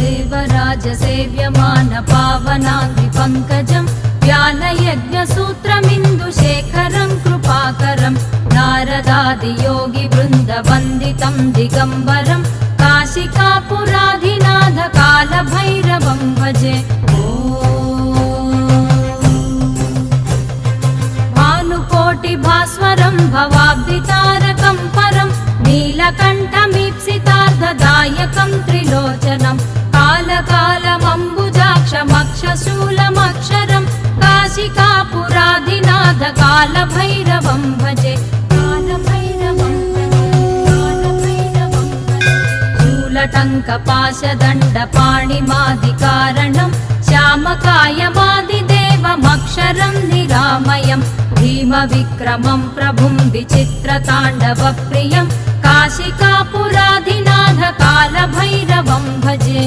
देवराजसेव्यमान पावनाङ्घ्रिपङ्कजं व्यालयज्ञसूत्रमिन्दुशेखरं कृपाकरं नारदादियोगिवृन्दवन्दितं दिगम्बरं काशिकापुराधिनाथ कालभैरवं भजे। भानुकोटिभास्वरं भवाब्धितारकं परं नीलकण्ठमीप्सितार्थदायकं त्रिलोचनं कालकालमम्बुजाक्षमक्षशूलमक्षरं काशिकापुराधिनाथ कालभैरवं भजे। शूलटङ्कपाशदण्डपाणिमादिकारणं श्यामकायमादिदेवमक्षरं निरामयं भीमविक्रमं प्रभुं विचित्रताण्डवप्रियं काशिकापुराधिनाथ कालभैरवं भजे।